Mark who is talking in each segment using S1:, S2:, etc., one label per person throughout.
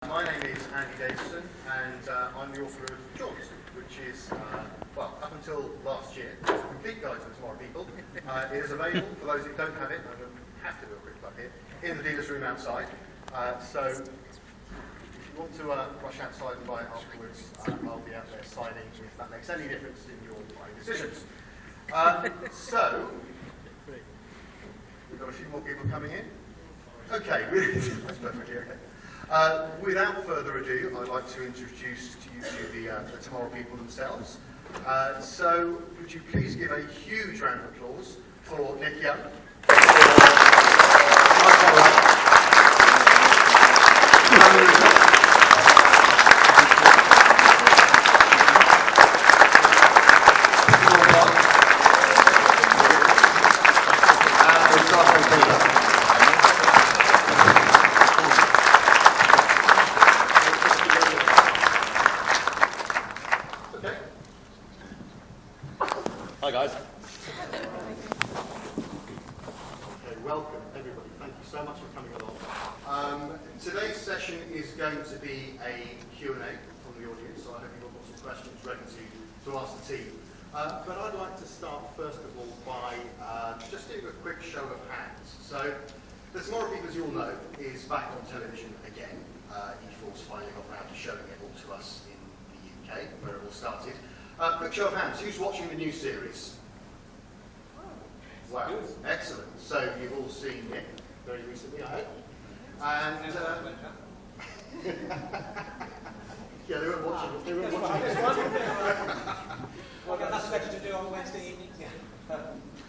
S1: My name is Andy Davison, and I'm the author of Jaunt, which is, well, up until last year, it's a complete guide to the Tomorrow People. It is available for those who don't have it. I'm going to have to do a quick plug here, in the dealer's room outside. So if you want to rush outside and buy it afterwards, I'll be out there signing if that makes any difference in your buying decisions. So, we've got a few more people coming in. Okay, that's perfectly okay. Without further ado, I'd like to introduce to you the Tomorrow People themselves. So, would you please give a huge round of applause for Nick Young.
S2: Hi guys.
S1: Okay, welcome everybody. Thank you so much for coming along. Today's session is going to be a Q&A from the audience, so I hope you've got some questions ready to ask the team. But I'd like to start first of all by just doing a quick show of hands. So, the Tomorrow People, as you all know, is back on television again. E4's finally got round to showing it all to us in the UK, where it all started. Quick show of hands, who's watching the new series? Wow, excellent. So you've all seen it very recently, I hope. And yeah, they weren't watching it. They weren't watching it.
S3: Well, that's better to do on Wednesday evening.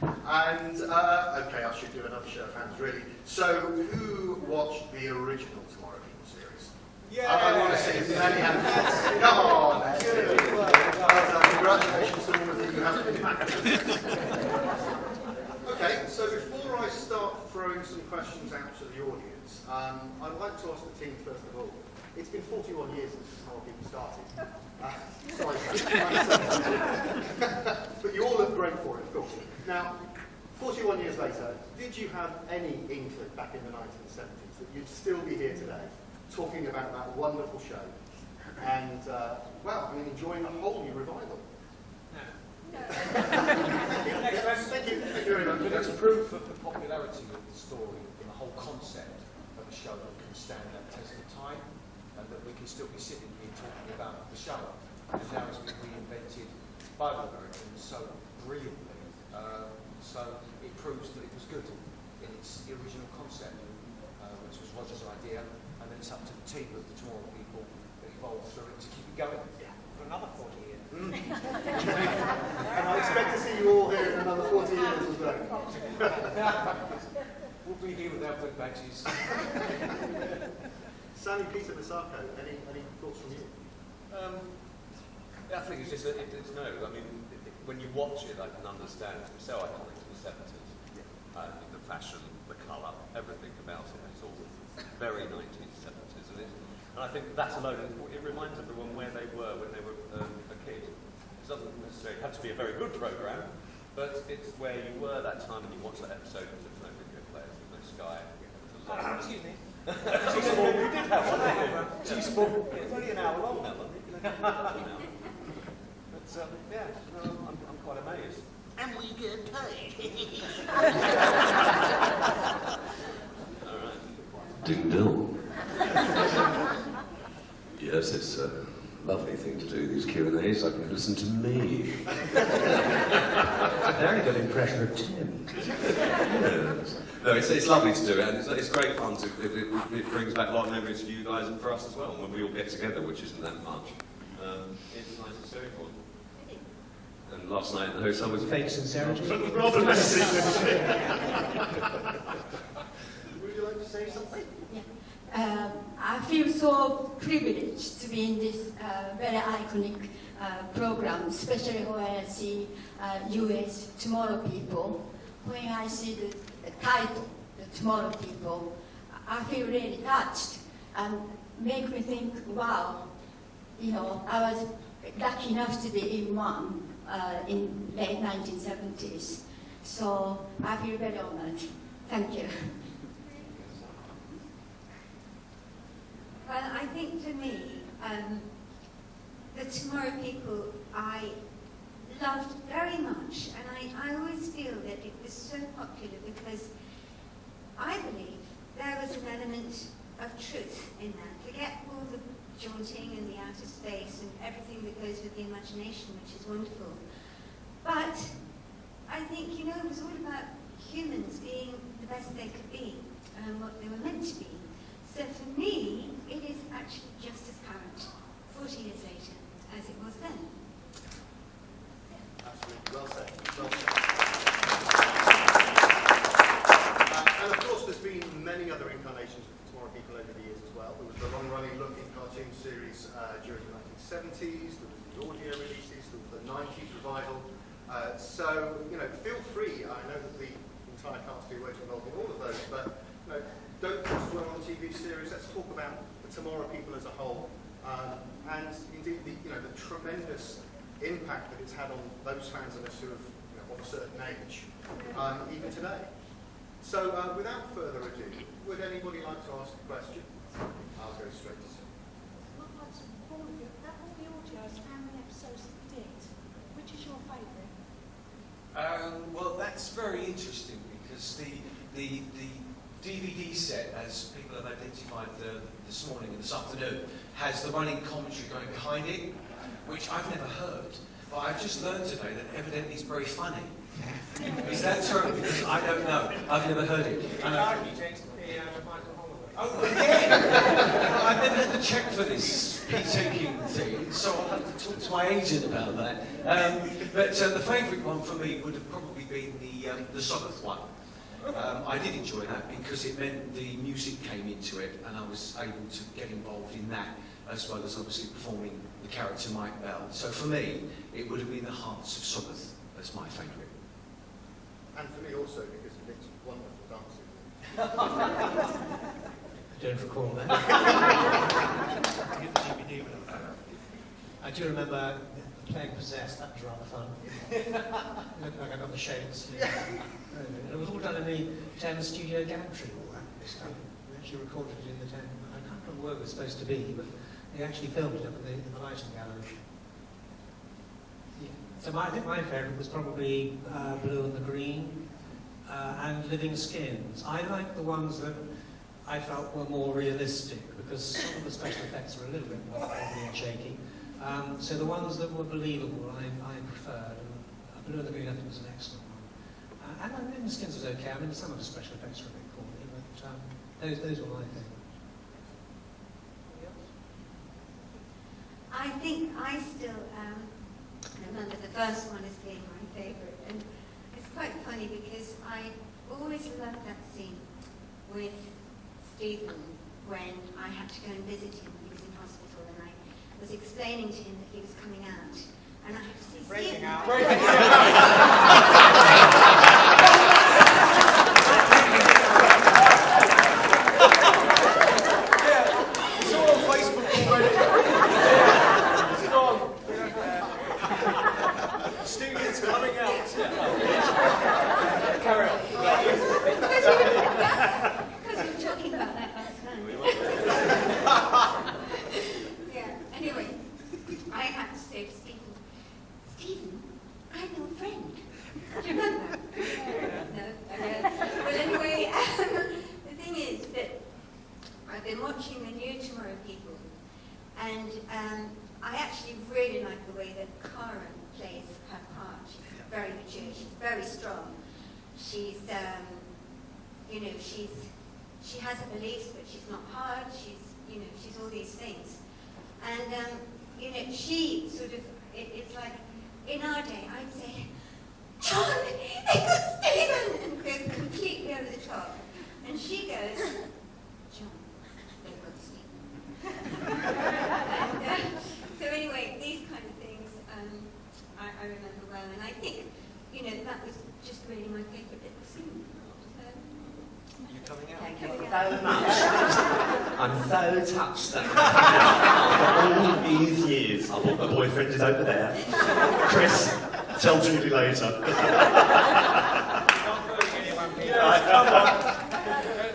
S1: And okay, I should do another show of hands, really. So who watched the original Tomorrow People series?
S3: Yeah.
S1: I want to see as many hands. Come on, good. Congratulations to all of you who haven't been back. Okay, so before I start throwing some questions out to the audience, I'd like to ask the team first of all. It's been 41 years since Tomorrow People started. Sorry, but you all look great for it, of course. Now, 41 years later, did you have any inkling back in the 1970s that you'd still be here today talking about that wonderful show and, well, I mean, enjoying a whole new revival? Thank you very much.
S3: But it's proof of the popularity of the story and the whole concept of a show that can stand that test of time and that we can still be sitting here talking about the show. And now it's been reinvented by the Americans so brilliantly. So it proves that it was good in its original concept, which was Roger's idea, and then it's up to the team of the Tomorrow People that evolved through it to keep it going for another 40 years.
S1: And I expect to see you all here in another 40 years as well.
S3: We'll be here with our book badges.
S1: Sammy Peter Masako, any thoughts from you?
S2: I think it's just, it's no, I mean, when you watch it, I can understand it's so iconic in the 70s. The fashion, the colour, everything about it, it's all very 1970s. And I think that alone, it reminds everyone where they were when they were a kid. It doesn't necessarily have to be a very good programme, but it's where you were that time and you watch that episode and there's no video players, there's no Sky.
S3: Excuse me.
S2: We did have one, didn't we? It's only an hour long, that one. But yeah, no, I'm quite amazed.
S4: And we get paid.
S2: All right.
S5: Ding dong. Yes, it's a lovely thing to do, these Q&As. I can listen to me.
S4: Very good impression of Tim.
S5: Yes. No, it's lovely to do it, and it's great fun. It brings back a lot of memories for you guys and for us as well, when we all get together, which isn't that much. It's nice to see everyone. And last night in the hotel was
S4: Fake sincerity.
S1: Rather messy. Would you like to say something?
S6: I feel so privileged to be in this very iconic program, especially when I see US Tomorrow People. When I see the title, the Tomorrow People, I feel really touched and make me think, wow, you know, I was lucky enough to be in one in late 1970s. So I feel very honored. Thank you.
S7: I think for me, the Tomorrow People I loved very much, and I always feel that it was so popular because I believe there was an element of truth in that. Forget all the jaunting and the outer space and everything that goes with the imagination, which is wonderful. But I think, you know, it was all about humans being the best they could be and what they were meant to be. So for me, it is actually just as current, 40 years later, as it was then.
S1: Absolutely, well said. Well said. And of course, there's been many other incarnations of the Tomorrow People over the years as well. There was the long-running looking cartoon series during the 1970s, there was the audio releases, there was the 90s revival. So, you know, feel free. I know that the entire cast here won't involved in all of those, but you know, don't just dwell on TV series. Let's talk about the Tomorrow People as a whole, and indeed the, you know, the tremendous impact that it's had on those fans of us who have, you know, of a certain age, even today. So, without further ado, would anybody like to ask a question? I'll go straight to Sue.
S8: What was all of you? That all the audios, how many episodes did? Which is your favourite?
S3: Well, that's very interesting because the DVD set, as people have identified this morning and this afternoon, has the running commentary going behind it, which I've never heard. But I've just learned today that evidently it's very funny. Is that true? Because I don't know. I've never heard it. Oh, yeah! I've never had to check for this taking thing, so I'll have to talk to my agent about that. But the favourite one for me would have probably been the Sabbath one. I did enjoy that because it meant the music came into it and I was able to get involved in that, as well as obviously performing the character Mike Bell. So for me, it would have been the Hearts of Sabbath as my favourite.
S1: And for me also, because of Nick's wonderful dancing.
S4: I don't recall that. I do remember playing Possessed. That was rather fun. Looked like I got the shakes. It was all done in the Thames Studio Gantry, all that stuff. We actually recorded it in the Thames. I can't remember where it was supposed to be, but they actually filmed it up in the lighting gallery. Yeah. So I think my favourite was probably Blue and the Green and Living Skins. I like the ones that I felt were more realistic because some of the special effects were a little bit more wobbly and shaky. So the ones that were believable I preferred. And Blue and the Green I think was an excellent one. And Living Skins was okay. I mean some of the special effects were a bit corny, but those were my favourites.
S7: I think I still remember the first one as being my favourite, and it's quite funny because I always loved that scene with Stephen when I had to go and visit him. He was in hospital and I was explaining to him that he was coming out and I had to see Stephen.
S3: It's all on Facebook already. It's on. Stephen's coming out. Carry on.
S7: Because we were talking about that last night. Yeah, anyway, I had to say to Stephen, Stephen, I'm your friend. Do you remember? No, well, anyway, the thing is that I've been watching the new Tomorrow People, and I actually really like the way that Karen plays her part. She's very mature, she's very strong. She's, you know, she has her beliefs, but she's not hard. She's all these things. And, you know, she sort of, it's like, in our day, I'd say, John, they got Stephen, and go completely over the top. And she goes, John, they got Stephen. And, so anyway, these kind of things, I remember well, and I think, you know, that was just really my favourite little scene.
S9: Thank you so much. I'm so touched after all these years. My boyfriend is over there. Chris, tell Julie later.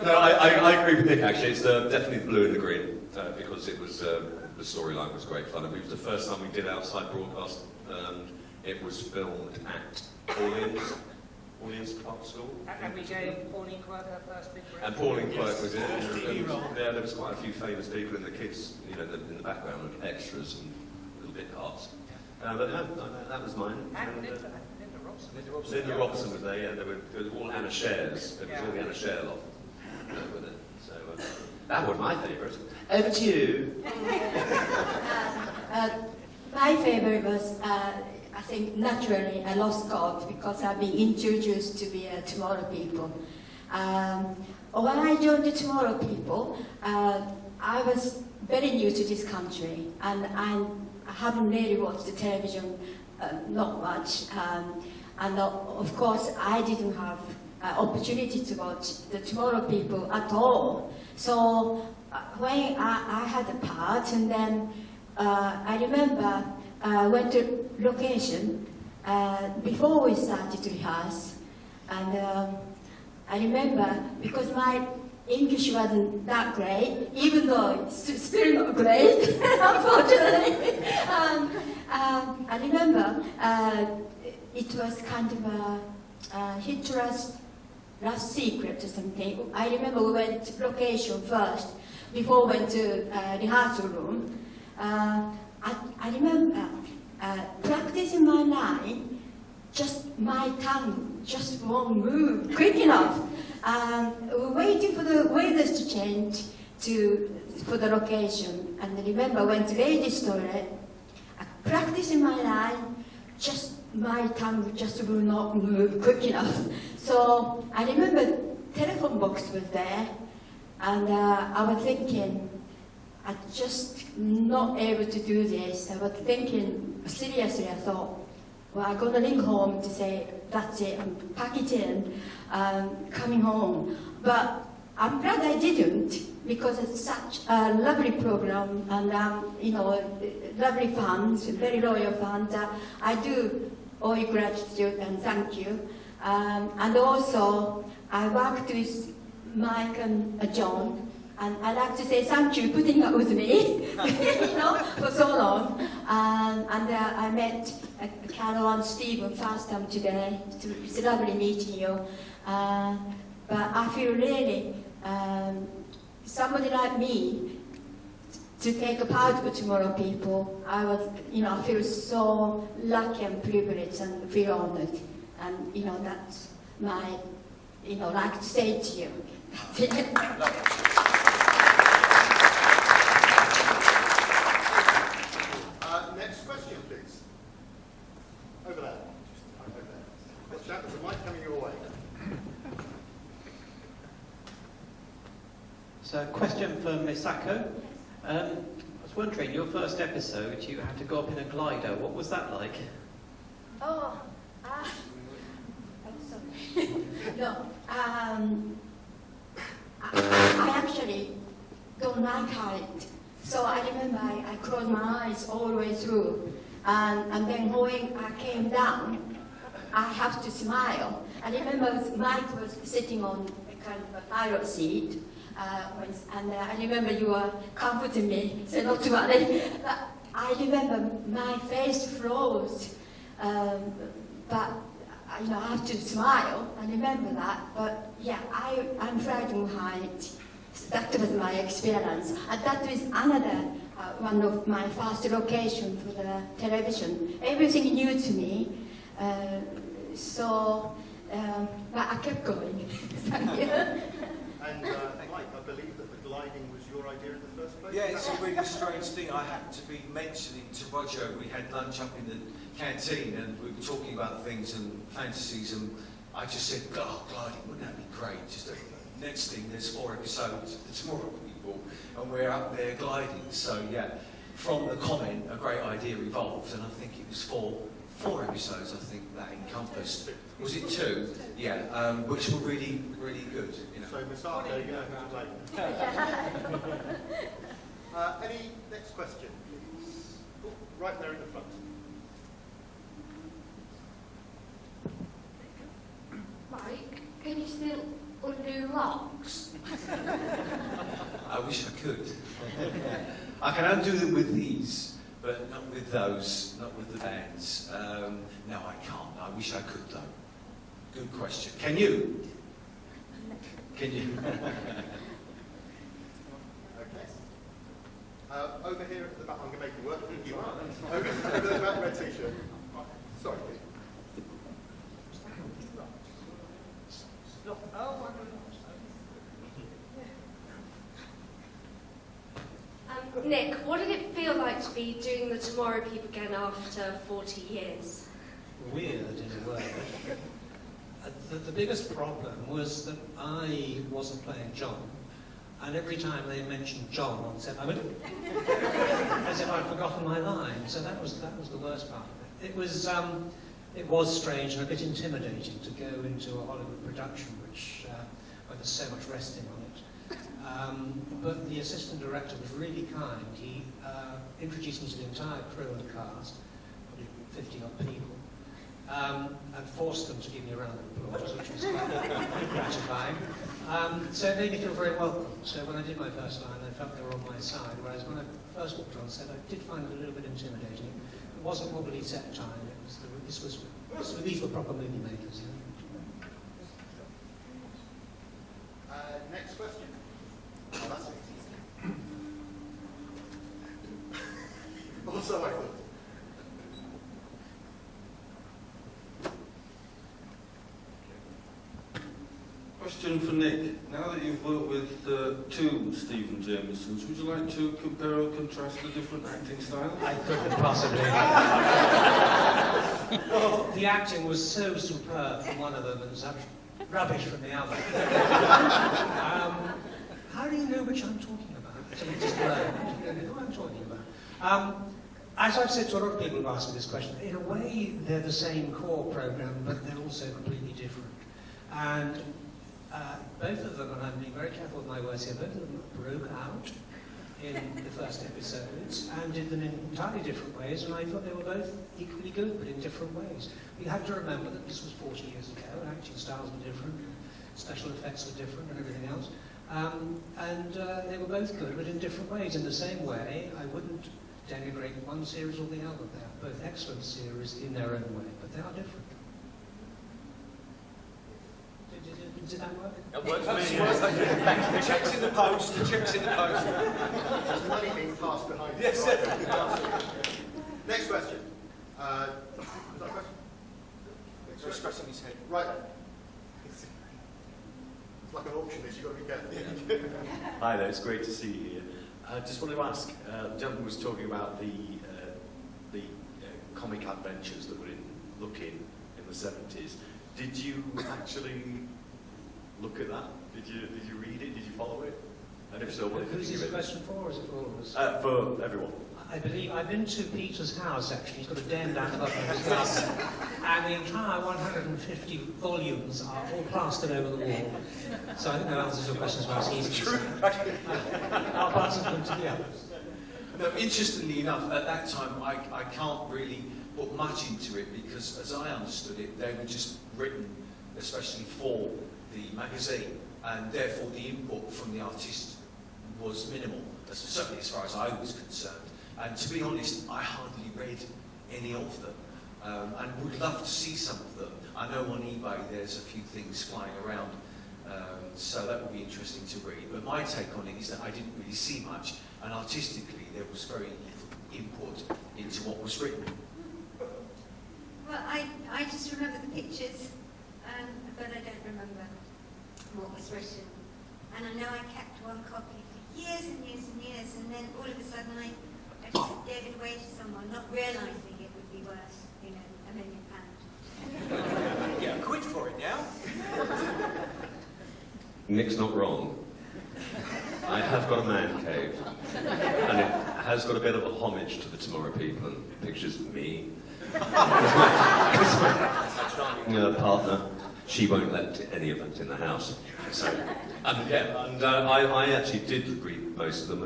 S5: No, I agree with Nick, actually. It's definitely the blue and the green, because it was, the storyline was great fun. And it was the first time we did outside broadcast. It was filmed at Pauline's Park School.
S10: And we gave Pauline Quirk her first big break.
S5: And Pauline Quirk was in it. Yeah, there was quite a few famous people, and the kids, you know, in the background were extras and little bit parts. But no, that was mine.
S10: And Linda Robson.
S5: Linda Robson was there, yeah. There were all Anna Shares. It was all the Anna Share lot with it. So that was my favourite. Over to you.
S6: My favourite was, I think, naturally, I lost God because I've been introduced to be a Tomorrow People. When I joined the Tomorrow People, I was very new to this country, and I haven't really watched the television, not much. And of course, I didn't have opportunity to watch the Tomorrow People at all. So when I had a part, and then I remember I went to location before we started to rehearse, and I remember, because my English wasn't that great, even though it's still not great, unfortunately. I remember it was kind of a Hitler's last secret or something. I remember we went to location first, before we went to rehearsal room. I remember practicing my line, just my tongue just won't move quick enough. We're waiting for the weather to change for the location. And I remember I went to ladies' toilet, practicing my line, just my tongue just will not move quick enough. So I remember telephone box was there, and I was thinking, I'm just not able to do this. I was thinking, seriously, I thought, well, I'm going to ring home to say, that's it, I'm pack it in, coming home. But I'm glad I didn't, because it's such a lovely program, and you know, lovely fans, very loyal fans. I do owe you gratitude and thank you. And also, I worked with Mike and John, and I'd like to say thank you for putting up with me, you know, for so long. And I met Carol and Stephen first time today. It's lovely meeting you. But I feel really, somebody like me, to take a part of Tomorrow People, I feel so lucky and privileged and feel honored. And, you know, that's my, like to say to you.
S1: Next question, please. Over there. Over there. Watch out, there's a mic coming your way.
S11: So, question for Misako. I was wondering, your first episode, you had to go up in a glider. What was that like?
S6: Oh, sorry. No, I actually don't like height. So I remember I closed my eyes all the way through. And then when I came down, I have to smile. I remember Mike was sitting on a kind of a pilot seat. And I remember you were comforting me, so not to worry. But I remember my face froze. But I have to smile. I remember that. But yeah, I'm frightened of height. That was my experience. And that was another one of my first locations for the television. Everything new to me. But I kept going. Thank you.
S1: And Mike, I believe that the gliding was your idea in the first place?
S3: Yeah, it's a really strange thing. I happened to be mentioning to Roger, we had lunch up in the canteen and we were talking about things and fantasies, and I just said, oh, gliding, wouldn't that be great? Just next thing, there's 4 episodes of the Tomorrow People, and we're up there gliding. So yeah, from the comment, a great idea evolved, and I think it was 4 episodes, I think, that encompassed. Was it 2? Yeah, which were really, really good. You know.
S1: So, Misako, you know who to blame. Any next question, please? Oh, right there in the front.
S7: Mike, can you still
S12: undo locks?
S13: I wish I could. I can undo them with these, but not with those, not with the bands. No, I can't. I wish I could, though. Good question. Can you? Can you?
S1: Okay. Over here at the back, I'm going to make you work. You are. Over the back, red t-shirt. Sorry, Pete.
S12: Nick, what did it feel like to be doing the Tomorrow People again after 40 years?
S4: Weird in a way. The biggest problem was that I wasn't playing John, and every time they mentioned John on set, I went as if I'd forgotten my line. So that was the worst part of it. It was strange and a bit intimidating to go into a Hollywood production, where there's so much resting on it. But the assistant director was really kind. He introduced me to the entire crew and cast, probably 50 odd people, and forced them to give me a round of applause, which was quite gratifying. So it made me feel very welcome. So when I did my first line, I felt they were on my side, whereas when I first walked on set, I did find it a little bit intimidating. It wasn't probably set time. These were proper movie makers. You know?
S1: Next question. Oh, that's easy. Also, I thought.
S14: Question for Nick. Now that you've worked with two Stephen Jamesons, would you like to compare or contrast the different acting styles?
S4: I couldn't possibly. The acting was so superb from one of them and such rubbish from the other. How do you know which I'm talking about? So we just learned. You know what I'm talking about. As I've said to a lot of people who've asked me this question, in a way they're the same core program, but they're also completely different. And both of them, and I'm being very careful with my words here, both of them broke out in the first episodes and did them in entirely different ways, and I thought they were both equally good, but in different ways. You have to remember that this was 40 years ago, and acting styles were different, special effects were different, and everything else. They were both good, but in different ways. In the same way, I wouldn't denigrate one series or the other. They are both excellent series in their own way, but they are different. Did that work?
S2: It works for me. The check's in the post. The check's in the post.
S1: There's money being passed behind you.
S2: Yes.
S1: Right. Next question. Is that a question?
S3: He's scratching his head.
S1: Right. It's like an auction. You've got to be careful.
S9: Hi there. It's great to see you here. I just wanted to ask. The gentleman was talking about the comic adventures that were in the 70s. Did you actually look at that? Did you read it? Did you follow it? And if so, what did you
S4: Who's
S9: think
S4: this
S9: of it?
S4: question for, or is it for all of us?
S9: For everyone.
S4: I believe I've been to Peter's house, actually. He's got a den down the bottom of his garden. And the entire 150 volumes are all plastered over the wall. So I think that answers your question as far as he's concerned. I'll pass it on to the others.
S13: No, interestingly enough, at that time, I can't really put much into it because, as I understood it, they were just written especially for the magazine, and therefore the input from the artist was minimal, certainly as far as I was concerned. And to be honest, I hardly read any of them, and would love to see some of them. I know on eBay there's a few things flying around, so that would be interesting to read. But my take on it is that I didn't really see much, and artistically there was very little input into what was written.
S7: Well, I just remember the pictures, but I don't remember what was written. And I know I kept one copy for years and years and years, and then all of a sudden I just gave it away to someone, not realising it would be worth, £1 million.
S3: Yeah, quid for it now.
S5: Nick's not wrong. I have got a man cave, and it has got a bit of a homage to the Tomorrow People and pictures of me. My partner, she won't let any of it in the house. So, I actually did read most of them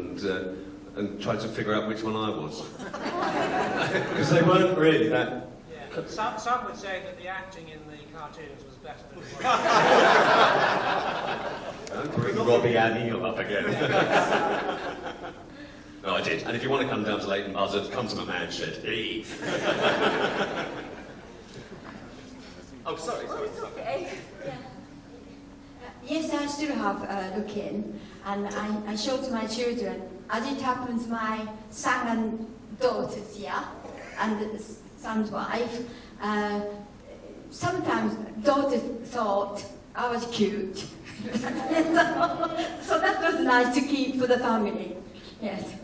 S5: and tried to figure out which one I was. Because they weren't really that
S10: Some would say that the acting in the cartoons was better than it was.
S5: Don't bring Robbie Annie up again. No, I did. And if you want to come down to Leighton Buzzard, come to my man shed.
S2: Oh, sorry.
S6: Okay. Yeah. Yes, I still have look in, and I show to my children. As it happens, my son and daughters, yeah, and son's wife. Sometimes daughters thought I was cute, so that was nice to keep for the family. Yes.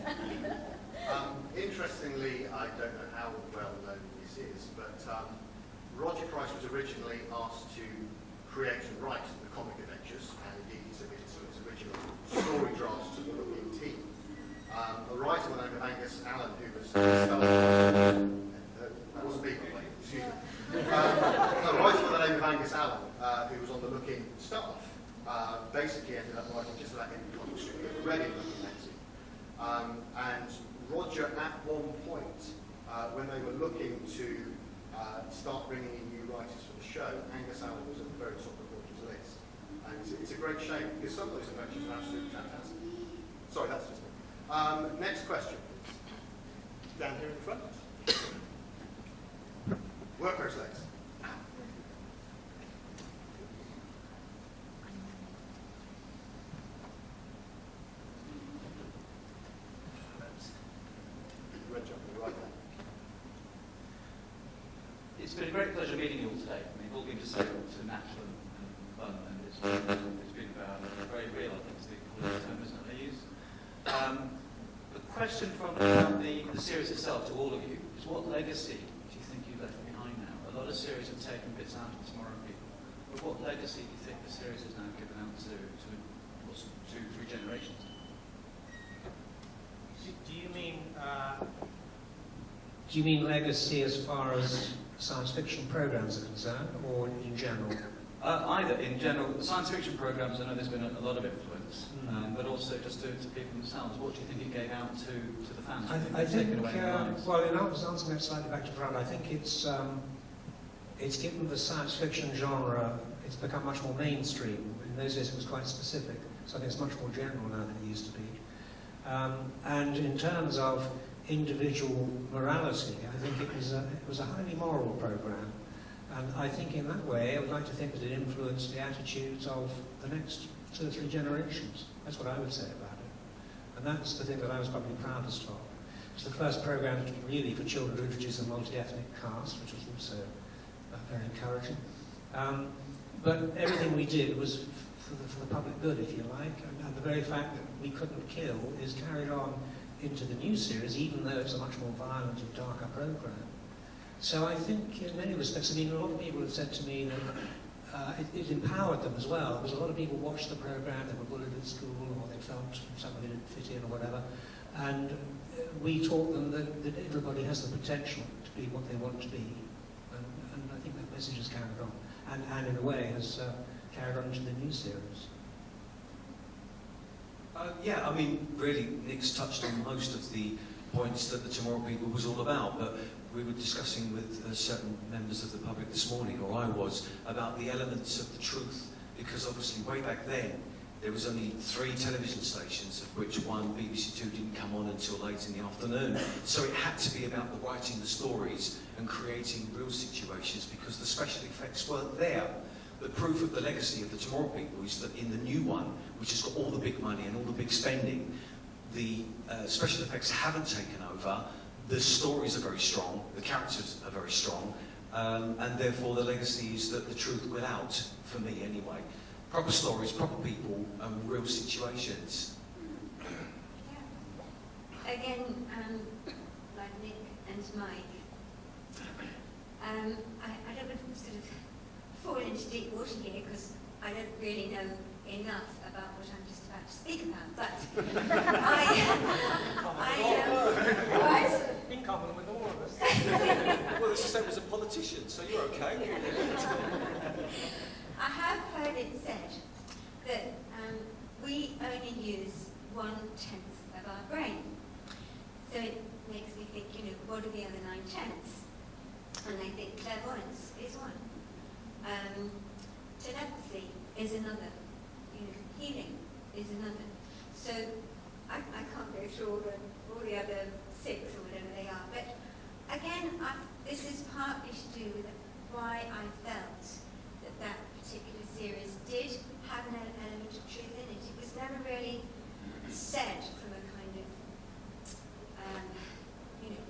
S1: Interestingly, I don't know how well known this is, but Roger Price was originally asked to create and write the comic adventures, and indeed he submitted some of his original story drafts to the Looking team. A writer by the name of Angus Allen, who was that wasn't me, by the way, excuse me. A writer by the name of Angus Allen, who was on the Looking staff, basically ended up writing just about any comic strip that read in Looking magazine. And Roger, at one point, when they were looking to start bringing in new writers for the show, Angus Allen was at the very top of Roger's list. And it's a great shame, because some of those adventures are absolutely fantastic. Sorry, that's just me. Next question, please. Down here in front. Work those legs.
S15: It's been a great pleasure meeting you all today. I mean, it's all been just so natural and fun, and it's been very real, I think, is the term, isn't it, I use. The question from the series itself to all of you is, what legacy do you think you've left behind now? A lot of series have taken bits out of Tomorrow People, but what legacy do you think the series has now given out to 2-3 generations?
S10: Do you mean legacy as far as science fiction programs are concerned, or in general?
S15: Either. In general, science fiction programs, I know there's been a lot of influence, but also just to people themselves. What do you think it gave out to the fans?
S4: I think, well, in answering that slightly back to Brad, I think it's given the science fiction genre, it's become much more mainstream. In those days it was quite specific, so I think it's much more general now than it used to be. And in terms of individual morality, I think it was a highly moral program, and I think in that way I would like to think that it influenced the attitudes of the next 2 or 3 generations. That's what I would say about it, and that's the thing that I was probably proudest of. It's the first program really for children to introduce a multi-ethnic cast, which was also very encouraging. But everything we did was for the public good, if you like, and the very fact that we couldn't kill is carried on into the new series, even though it's a much more violent and darker program. So I think in many respects, I mean, a lot of people have said to me that it empowered them as well, because a lot of people watched the program, they were bullied at school, or they felt somebody didn't fit in or whatever, and we taught them that everybody has the potential to be what they want to be, and I think that message has carried on, and in a way has carried on into the new series.
S13: Yeah, I mean, really, Nick's touched on most of the points that the Tomorrow People was all about, but we were discussing with certain members of the public this morning, or I was, about the elements of the truth, because obviously way back then, there was only 3 television stations, of which one, BBC 2, didn't come on until late in the afternoon. So it had to be about the writing the stories and creating real situations, because the special effects weren't there. The proof of the legacy of the Tomorrow People is that in the new one, which has got all the big money and all the big spending, the special effects haven't taken over, the stories are very strong, the characters are very strong, and therefore the legacy is that the truth will out, for me anyway. Proper stories, proper people, and real situations.
S7: Yeah. Again, like Nick and Mike, I don't want to sort of fall into deep water here, because I don't really know enough about what I'm just about to speak about, but what?
S10: In common with all of us.
S2: Well, it's the same as a politician, so you're okay.
S7: I have heard it said that we only use 1/10 of our brain. So it makes me think, you know, what are the other 9/10? And I think clairvoyance is one. Telepathy is another. Healing is another. So I can't go through all the other 6 or whatever they are. But again, this is partly to do with why I felt that particular series did have an element of truth in it. It was never really said from a kind of,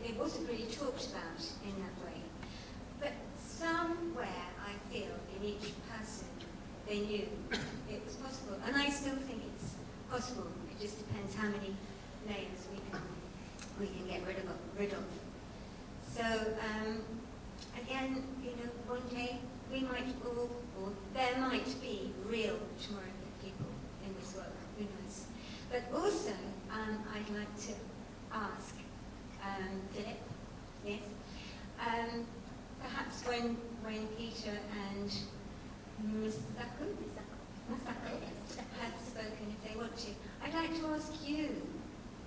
S7: it wasn't really talked about in that way. But somewhere, I feel, in each person, they knew it was possible. And I still think it's possible. It just depends how many layers we can get rid of. So, again, one day we might all, or there might be real tomorrow people in this world, who knows. But also, I'd like to ask Philip, yes, perhaps when Peter and Masako have spoken, if they want to, I'd like to ask you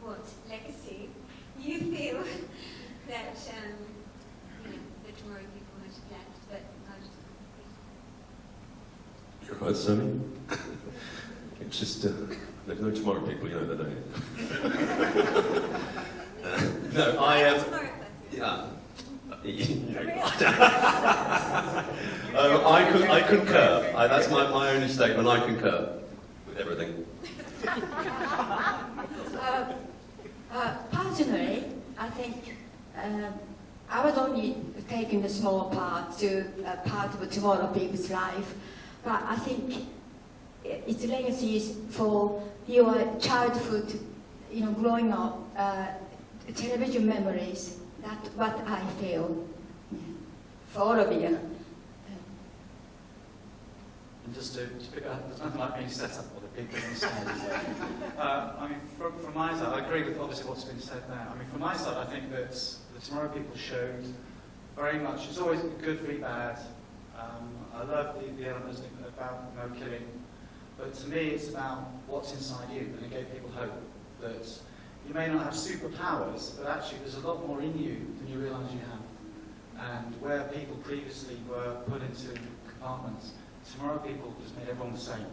S7: what legacy you feel that the tomorrow people might have left, but I'll just...
S5: You're right, Sammy. It's just, there's no tomorrow people, you know that, don't you? No, I concur. That's my only statement. I concur with everything.
S6: Personally, I think I was only taking a small part of tomorrow people's life, but I think its legacy is for your childhood, growing up, television memories. That's what I feel for all of you.
S15: And just to pick up, there's nothing like being set up with a big stand. I mean, from my side, I agree with obviously what's been said now. I mean, from my side, I think that the Tomorrow People showed very much, it's always good, very bad. I love the elements about no killing, but to me it's about what's inside you, and it gave people hope that you may not have superpowers, but actually there's a lot more in you than you realise you have. And where people previously were put into compartments, Tomorrow People just made everyone the same.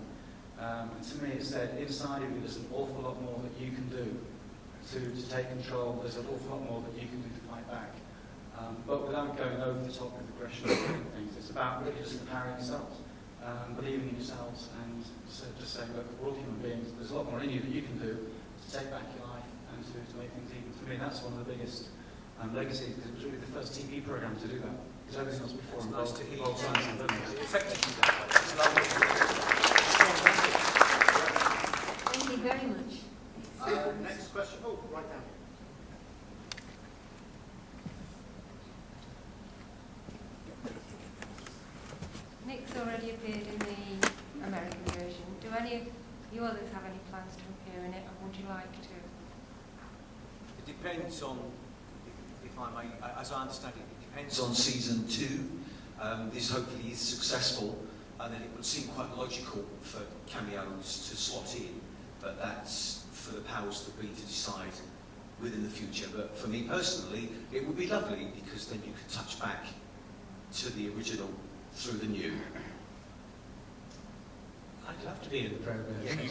S15: And to me it said, inside of you there's an awful lot more that you can do to take control, there's an awful lot more that you can do to fight back. But without going over the top with aggression and things, it's about really just empowering yourselves, believing in yourselves, and just saying, look, we're all human beings, there's a lot more in you that you can do to take back your life and to make things even. For me, that's one of the biggest legacies, because it was really the first TV programme to do that. Because everything else before
S3: It's nice to hear
S15: involved science and goodness.
S3: Effectively that way. It's lovely.
S7: Thank you very much.
S1: Next question. Oh, right down here.
S16: Nick's already appeared in the American version. Do any of you others have any plans to appear in it, or would you like to?
S3: It depends on, if I may, as I understand it, it depends on season 2. This hopefully is successful, and then it would seem quite logical for cameos to slot in, but that's for the powers that be to decide within the future. But for me personally, it would be lovely, because then you could touch back to the original through the new.
S10: I'd love to be in the programme.
S3: Yeah, you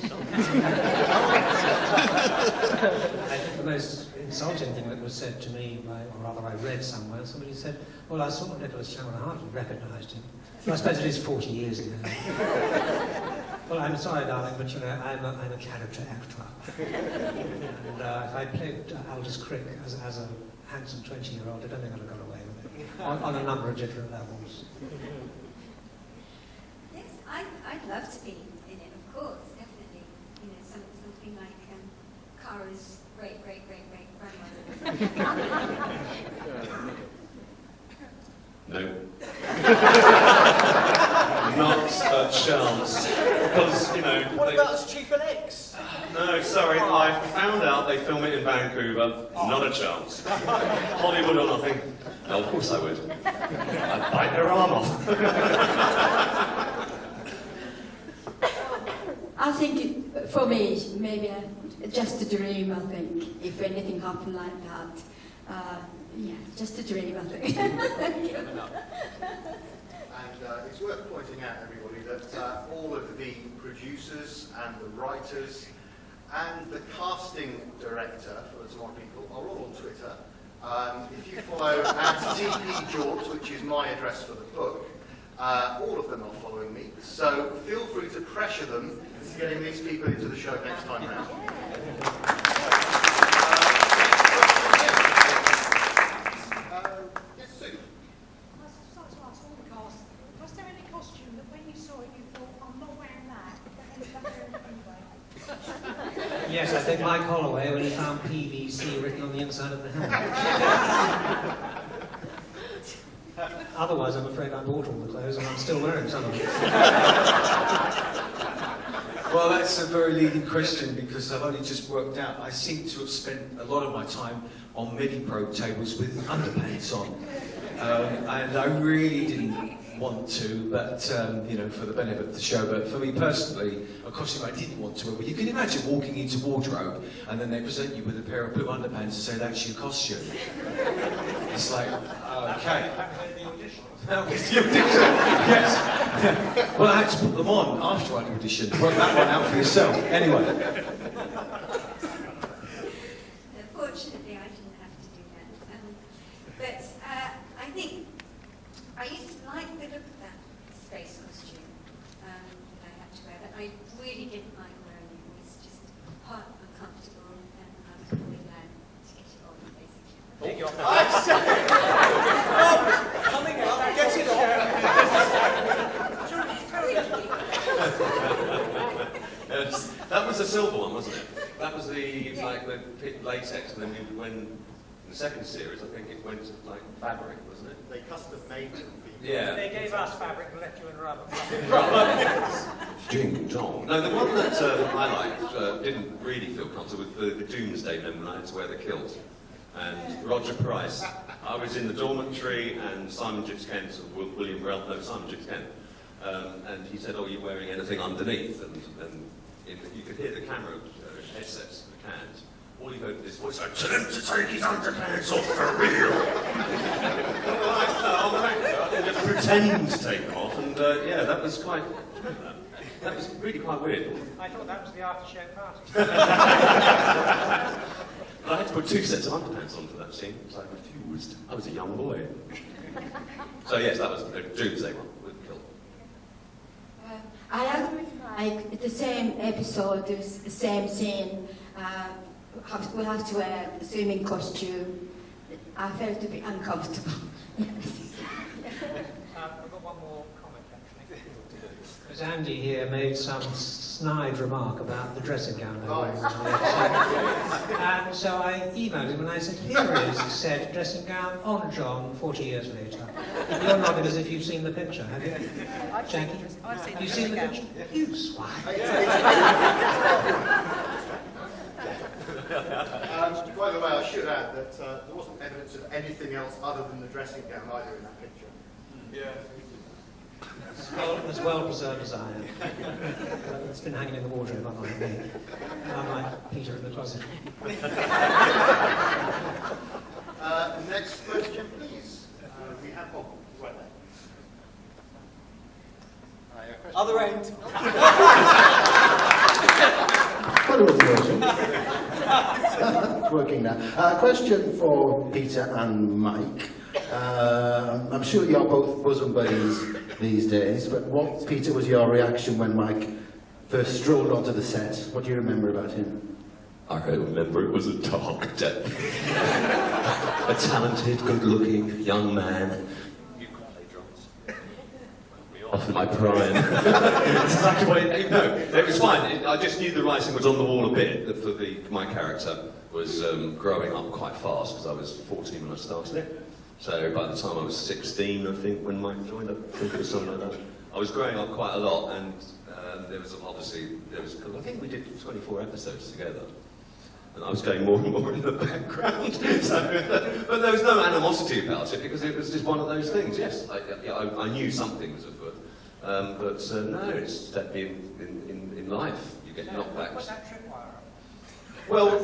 S10: I think the most insulting thing that was said to me, or rather I read somewhere, somebody said, well, I saw Nicholas Sherman, I hardly recognised him. Well, I suppose it is 40 years ago. Well, I'm sorry, darling, but I'm a character actor. And if I played Aldous Crick as a handsome 20-year-old, I don't think I'd have got away with it, on a number of different levels.
S7: Yes, I'd love to be in it, of course, definitely. Something like Cara's great-great-great-great-grandmother.
S5: No. Not a chance. Because,
S3: What about as Chief Elect?
S5: No, sorry, I found out they film it in Vancouver. Not a chance. Hollywood or nothing. No, of course I would. I'd bite their arm off.
S6: I think for me, maybe just a dream, I think, if anything happened like that. Yeah, just a dream, I think. Thank you.
S1: And it's worth pointing out, everybody, that all of the producers and the writers and the casting director for the Tomorrow People are all on Twitter. If you follow @TPJorts, which is my address for the book, all of them are following me. So feel free to pressure them into getting these people into the show next time round. Yes, Sue.
S8: I was starting to ask all the cast, was there any costume that when you saw it you thought, I'm not wearing that, but ended up wearing it anyway?
S10: Yes, I think Mike Holloway when he found PVC written on the inside of the helmet. Otherwise, I'm afraid I bought all the clothes and I'm still wearing some of them.
S13: Well, that's a very leading question because I've only just worked out. I seem to have spent a lot of my time on MIDI-Pro tables with underpants on. And I really didn't want to, but, you know, for the benefit of the show. But for me personally, a costume I didn't want to wear. Well, you can imagine walking into wardrobe and then they present you with a pair of blue underpants and say, that's your costume. It's like, okay. That was the audition, yes. Well, I had to put them on after I'd auditioned. Work that one out for yourself. Anyway.
S7: Fortunately, I didn't have to do that. But I think I used to like the look of that space costume that I had to wear, but I really didn't like wearing it. It was just hot, uncomfortable, and I was really glad to get it on, basically.
S3: Take your coming out, get it
S5: Yes, that was the silver one, wasn't it? That was the like the latex, and then when in the second series, I think it went to like fabric, wasn't it?
S1: They custom made them for you.
S5: Yeah.
S4: They gave us fabric and left you in rubber.
S5: Jing Jong. No, the one that I liked didn't really feel comfortable with the Doomsday Men when I had to wear the kilt. And Roger Price. I was in the dormitory and Simon Gipps Kent, or William Ralph, no, Simon Gipps Kent. And he said, oh, are you wearing anything underneath? And you could hear the camera headsets, the cans. All you heard was this voice like, tell him to take his underpants off for real. I just pretend to take them off, and yeah, that was quite, that was really quite weird.
S4: I thought that was the after-show party.
S5: But I had to put 2 sets of underpants on for that scene, so I refused. I was a young boy. So yes, that was the Doomsday one with Kill.
S6: I agree with Mike. The same episode, the same scene. We have to wear a swimming costume. I felt to be uncomfortable. Yes.
S4: I've got one more comment, actually. Because Andy here made some snide remark about the dressing gown. And so I emailed him and I said, here is said dressing gown on John 40 years later. And you're nodding as if you've seen the picture, have you? Jackie? Have you seen the picture? You swine.
S1: By the way, I should add that there wasn't evidence of anything else other than the dressing gown either in that picture.
S14: Yeah.
S10: As well preserved as I am. It's been hanging in the wardrobe, unlike me. Unlike Peter in the closet.
S1: Next question, please. We have one right there.
S3: Other end.
S17: Well, it was working. It's working now. Question for Peter and Mike. I'm sure you're both bosom buddies these days, but what, Peter, was your reaction when Mike first strolled onto the set? What do you remember about him?
S5: I remember it was a dark day. A talented, good-looking young man. You could play drums. Me off in my prime. No, it was fine. I just knew the writing was on the wall a bit. My character was growing up quite fast because I was 14 when I started it. So by the time I was 16, I think, when Mike joined, I think it was something like that. I was growing up quite a lot, and there was I think we did 24 episodes together. And I was going more and more in the background. But there was no animosity about it, because it was just one of those things. Yes, I knew something was afoot. But no, it's that in life, you get knockbacks.
S4: Put that tripwire up.
S5: Well,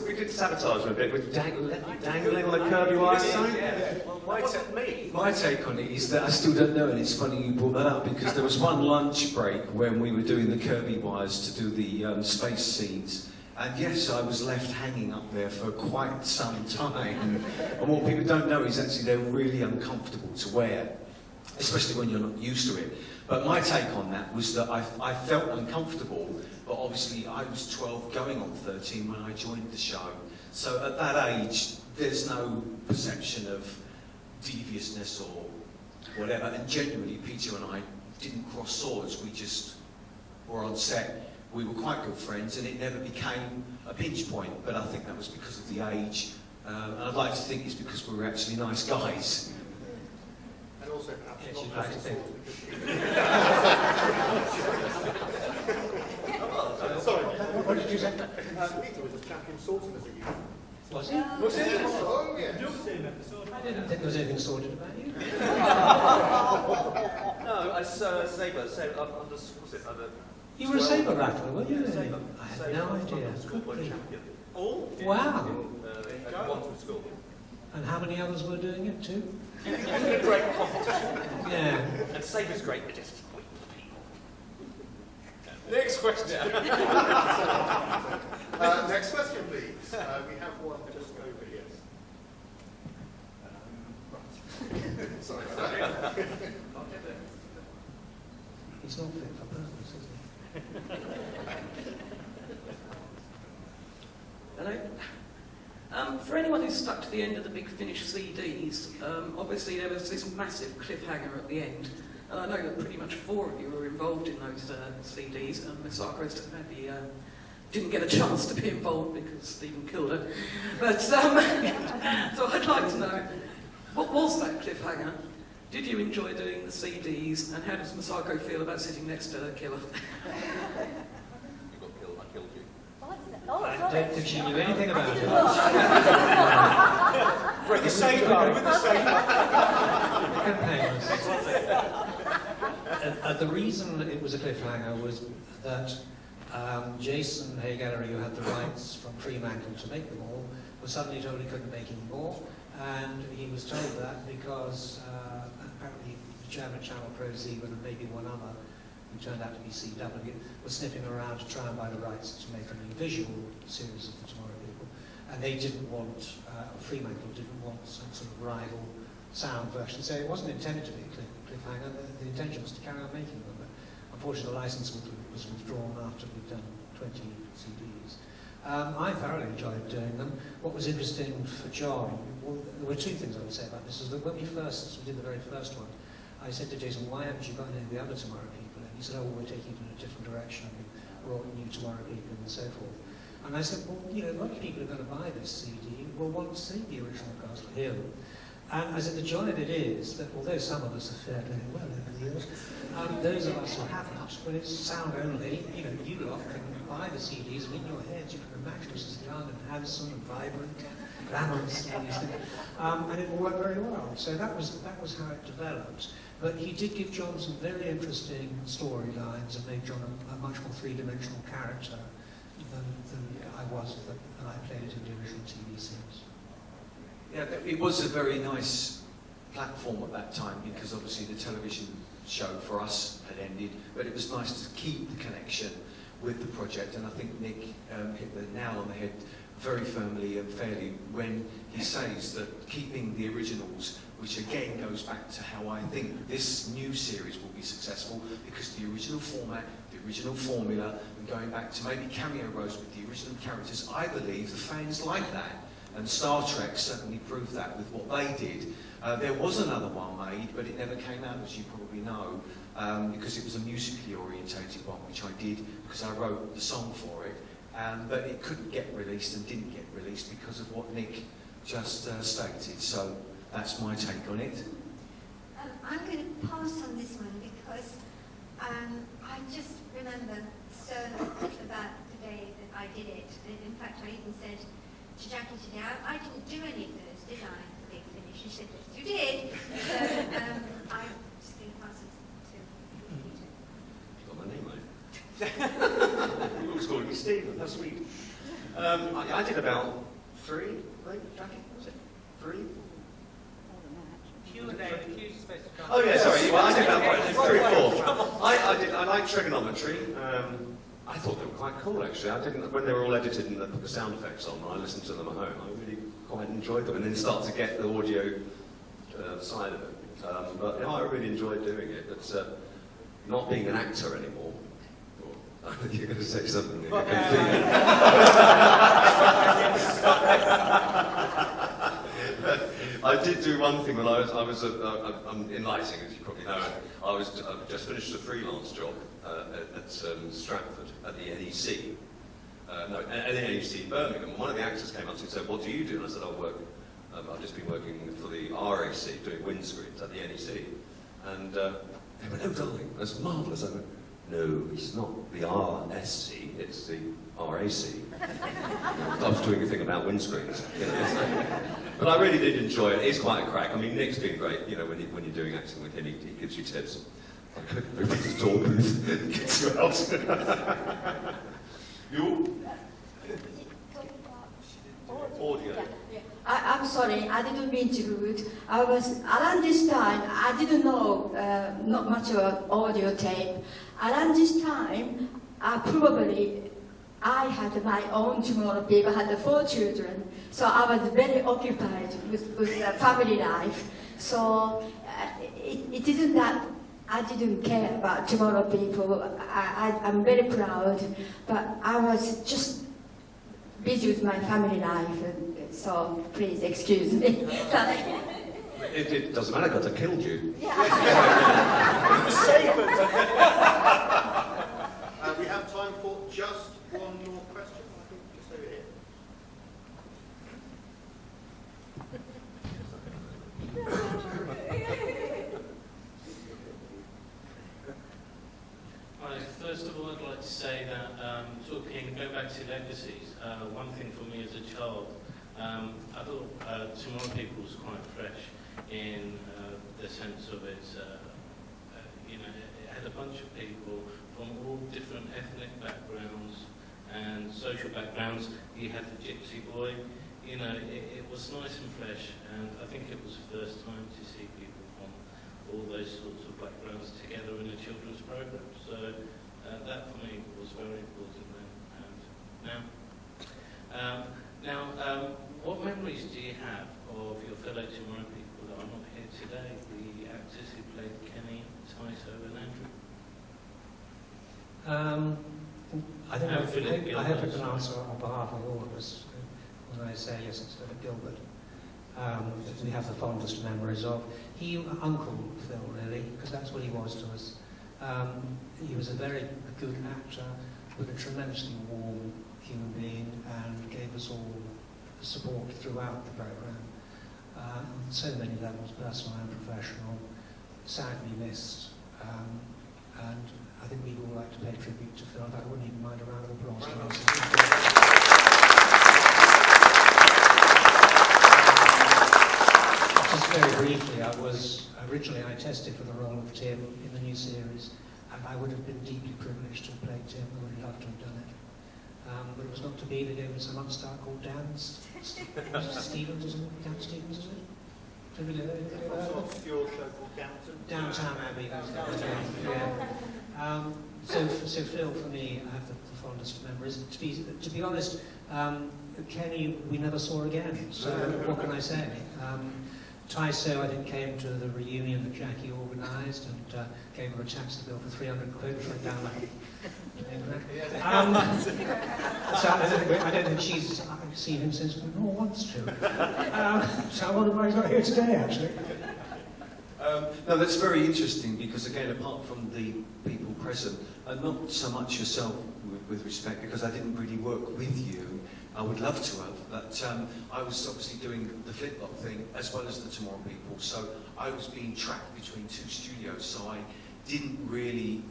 S5: we did sabotage a bit with dangling on a Kirby wire sign.
S3: Well, my take on it is that I still don't know, and it's funny you brought that up, because there was one lunch break when we were doing the Kirby wires to do the space scenes. And yes, I was left hanging up there for quite some time. And what people don't know is actually they're really uncomfortable to wear, especially when you're not used to it. But my take on that was that I felt uncomfortable, but obviously I was 12 going on 13 when I joined the show. So at that age, there's no perception of deviousness or whatever. And genuinely, Peter and I didn't cross swords. We just were on set. We were quite good friends, and it never became a pinch point. But I think that was because of the age. And I'd like to think it's because we were actually nice guys.
S1: And also perhaps
S4: Yes,
S1: not
S4: you'd like to think.
S1: Sorry.
S4: What did you say?
S1: Peter was a champion swordsman as a youth.
S4: Was he?
S1: Was he? Oh, yes.
S4: I didn't think there was anything sordid about you.
S2: No, as Sabre, was it under...
S10: You were a sabre rattler, weren't you?
S2: Yeah, sabre.
S10: I had no idea.
S2: School champion. All?
S10: Wow.
S2: In one from school.
S10: And how many others were doing it too?
S2: A great competition.
S10: Yeah.
S2: And Sabre's great, but just next question.
S1: Next question, please. We have one just over here. Right. Sorry about that.
S10: He's not fit for purpose, is he?
S18: Hello. For anyone who's stuck to the end of the Big Finish CDs, obviously there was this massive cliffhanger at the end, and I know that pretty much 4 of you were involved in those CDs, and Miss Arkwright maybe didn't get a chance to be involved because Stephen killed her. But so I'd like to know, what was that cliffhanger? Did you enjoy doing the CDs, and how does Masako feel about sitting next to her killer?
S2: You got killed, I killed you.
S10: I don't think she knew anything about it.
S3: With the same bar, with the same
S10: The reason it was a cliffhanger was that Jason Hay-Gallery, who had the rights from Fremantle to make them all, was suddenly told he couldn't make any more, and he was told that because apparently the German channel ProSieben and maybe one other, who turned out to be CW, was sniffing around to try and buy the rights to make a new visual series of the Tomorrow People, and they didn't want, Fremantle didn't want some sort of rival sound version, so it wasn't intended to be a cliffhanger. The intention was to carry on making them, but unfortunately the license was withdrawn after we'd done 20 CDs. I thoroughly enjoyed doing them. What was interesting for John, well, there were 2 things I would say about this, is that when we did the very first one, I said to Jason, why haven't you got any of the other Tomorrow People? And he said, oh, we're taking it in a different direction, we brought new Tomorrow People and so forth. And I said, well, you know, a lot of people are going to buy this CD, will want to see the original cast or hear them. And I said, the joy of it is that although some of us have fared very well over the years, those of us who haven't, when it's sound only, you know, you lot can buy the CDs and in your heads you can imagine us as young and handsome and vibrant and glamorous and these things. And it will work very well. So that was how it developed. But he did give John some very interesting storylines and made John a much more three-dimensional character than I was, and I played it in the original TV series.
S3: Yeah, it was a very nice platform at that time because obviously the television show for us had ended, but it was nice to keep the connection with the project, and I think Nick hit the nail on the head very firmly and fairly when he says that keeping the originals, which again goes back to how I think this new series will be successful, because the original format, the original formula, and going back to maybe cameo roles with the original characters, I believe the fans like that. And Star Trek certainly proved that with what they did. There was another one made, but it never came out, as you probably know, because it was a musically orientated one, which I did because I wrote the song for it. But it couldn't get released and didn't get released because of what Nick just stated. So that's my take on it.
S7: I'm going to pass on this one because I just remember so much about the day that I did it. In fact, I even said to Jackie today, I didn't do any of those, did I? The Big Finish. She said, yes, you did. So I'm just going to pass it to Peter.
S5: You got my name right. You always called me Stephen, that's sweet. I did about 3, I think, Jackie, was it? 3? Oh yeah, sorry. Well, I did about 3 or 4. I like trigonometry. I thought they were quite cool actually. I didn't when they were all edited and they put the sound effects on. I listened to them at home. I really quite enjoyed them, and then start to get the audio side of it. But I really enjoyed doing it. But not being an actor anymore. I think you're going to say something. Nick. I did do one thing when I'm in lighting, as you probably know. I just finished a freelance job at Stratford at the NEC. At the NEC in Birmingham. And one of the actors came up to me and said, "What do you do?" And I said, I've just been working for the RAC doing windscreens at the NEC. And they went, "Oh, darling, that's marvellous." I went, "No, it's not the RSC, it's the RAC." I was doing a thing about windscreens, you know. But I really did enjoy it. It's quite a crack. I mean, Nick's been great, you know, when you're doing acting with him, he gives you tips. Like, open the door booth, gets you out. You? Audio.
S6: I'm sorry, I didn't mean to rude. Around this time, I didn't know not much about audio tape. Around this time, I had my own tomorrow people, I had 4 children. So I was very occupied with family life. So it isn't that I didn't care about tomorrow people. I'm very proud, but I was just busy with my family life. So please excuse me.
S5: It doesn't matter because I killed you.
S6: Yeah.
S1: We have time for just one more question. I think just over here.
S19: First of all, I'd like to say that go back to legacies. One thing for me as a child, I thought Tomorrow People was quite fresh in the sense of it. You know, it had a bunch of people from all different ethnic backgrounds and social backgrounds. You had the gypsy boy. You know, it was nice and fresh, and I think it was the first time to see people from all those sorts of backgrounds together in a children's program. So that for me was very important then. And now, what memories do you have of your fellow Tomorrow people that are not here today? The actors who played Kenny, Tyso, and Andrew.
S10: I think I have to answer on behalf of all of us when I say yes, it's Philip Gilbert. We have the fondest memories of. Uncle Phil, really, because that's what he was to us. He was a very good actor, but a tremendously warm human being, and gave us all the support throughout the programme. On so many levels, personal and professional, sadly missed. And I think we'd all like to pay tribute to Phil. I wouldn't even mind a round of applause. Just very briefly, originally I tested for the role of Tim in the new series, and I would have been deeply privileged to have played Tim. I would have loved to have done it. But it was not to be. They gave us an upstart called Dan Stevens, isn't it? Dan Stevens, is it?
S1: Your show called
S10: Downtown Abbey. Yeah. So Phil, for me, I have the fondest memories. To be honest, Kenny, we never saw again. So what can I say? Tyso, I think, came to the reunion that Jackie organised and gave her a taxi bill for 300 quid for a download. So I don't think she's seen him since, nor wants to. So I wonder why he's not here today, actually.
S13: No, that's very interesting because, again, apart from the people present, not so much yourself with respect, because I didn't really work with you. I would love to have, but I was obviously doing the flip-flop thing as well as the Tomorrow People, so I was being tracked between 2 studios, so I didn't really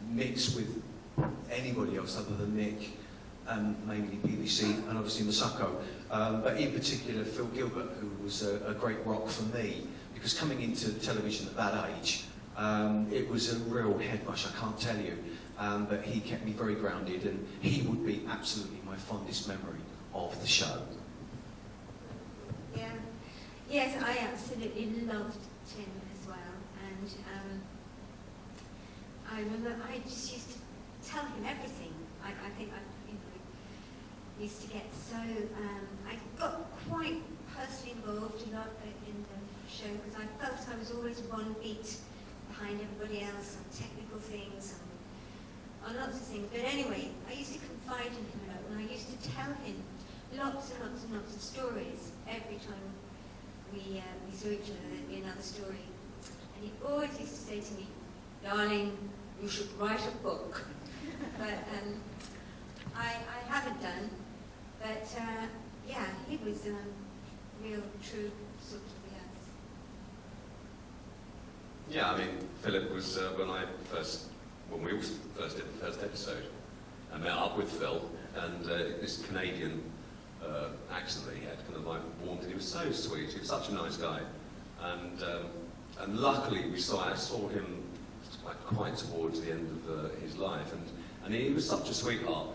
S13: mix with anybody else other than Nick, mainly BBC and obviously Masako, but in particular Phil Gilbert, who was a great rock for me, because coming into television at that age, it was a real head rush, I can't tell you.
S3: but he kept me very grounded, and he would be absolutely my fondest memory of the show.
S7: Yeah. Yes, I absolutely loved Tim as well, and I remember I just used to tell him everything. I think I used to get so I got quite personally involved a lot in the show because I felt I was always one beat behind everybody else on technical things and on lots of things. But anyway, I used to confide in him a lot, and I used to tell him lots and lots and lots of stories every time we saw each other. There'd be another story, and he always used to say to me, "Darling, you should write a book." But I haven't done. But yeah, he was real, true sort of
S5: Yeah, I mean, Philip was when we all first did the first episode, I met up with Phil, and this Canadian accent that he had kind of like warmed, and he was so sweet. He was such a nice guy, and luckily I saw him like quite towards the end of his life, and he was such a sweetheart.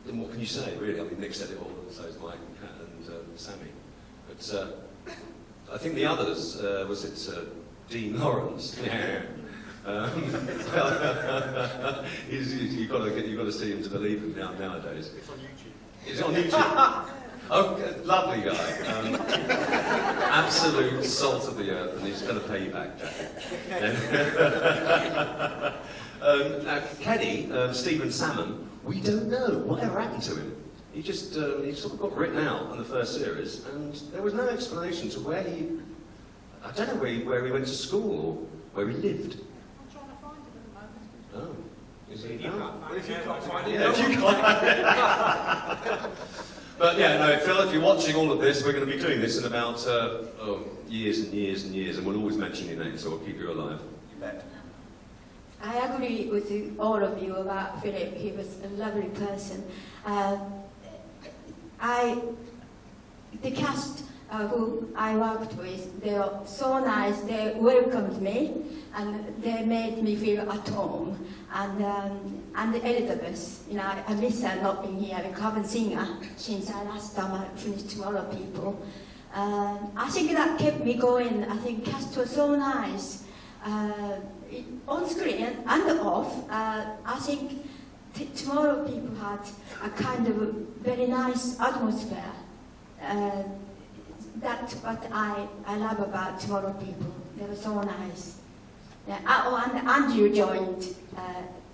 S5: And what can you say, really? I mean, Nick said it all, and so is Mike and Kat and Sammy. But I think the others, was it Dean Lawrence? Yeah. You've got to see him to believe him nowadays.
S1: It's on YouTube.
S5: It's on YouTube. Oh, lovely guy. Absolute salt of the earth, and he's going to pay you back, Jack. Now, Kenny, Stephen Salmon, we don't know whatever happened to him. He just he sort of got written out in the first series, and there was no explanation to where he. I don't know where he went to school or where he lived.
S8: I'm trying to find him at the moment.
S5: Oh, is he?
S3: If you can't find it,
S5: yeah, if you can't. But yeah, no, Phil, if you're watching all of this, we're going to be doing this in about years and years and years, and we'll always mention your name, so we'll keep you alive.
S3: You bet.
S6: I agree with all of you about Philip. He was a lovely person. The cast who I worked with, they were so nice. They welcomed me, and they made me feel at home. And Elizabeth, you know, I miss her not being here. I haven't seen her since I last time I finished Tomorrow People. I think that kept me going. I think cast was so nice. On screen and off, I think Tomorrow People had a kind of very nice atmosphere. That's what I love about Tomorrow People. They were so nice. Yeah. Oh, and Andrew joined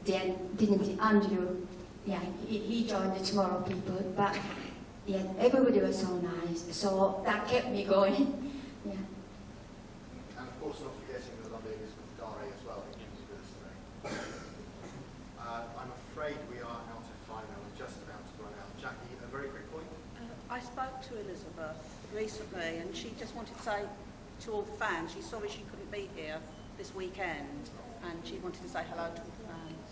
S6: then, didn't he? Andrew, yeah, he joined the Tomorrow People. But yeah, everybody was so nice. So that kept me going. Yeah.
S1: And of course, not forgetting the lovely Elizabeth Dare as well, who was with us today. I'm afraid we are out of time now. We're just about to run out. Jackie, a very quick point.
S20: I spoke to Elizabeth recently, and she just wanted to say to all the fans, she's sorry she couldn't be here this weekend, and she wanted to say hello to all the fans.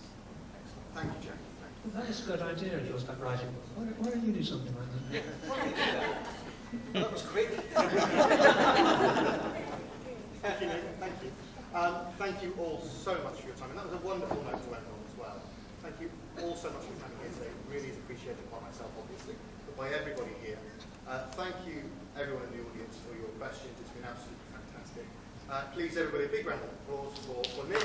S1: Excellent. Thank you, Jackie. Thank you.
S10: That is a good idea of yours, about writing. Why don't you do something like that?
S3: Why don't you do that? That was quick.
S1: Thank you, Nick. Thank you. Thank you all so much for your time. And that was a wonderful note to end on as well. Thank you all so much for coming here today. It really is appreciated by myself, obviously, but by everybody here. Thank you, everyone in the audience, for your questions. It's been absolutely fantastic. Please, everybody, a big round of applause for Nick.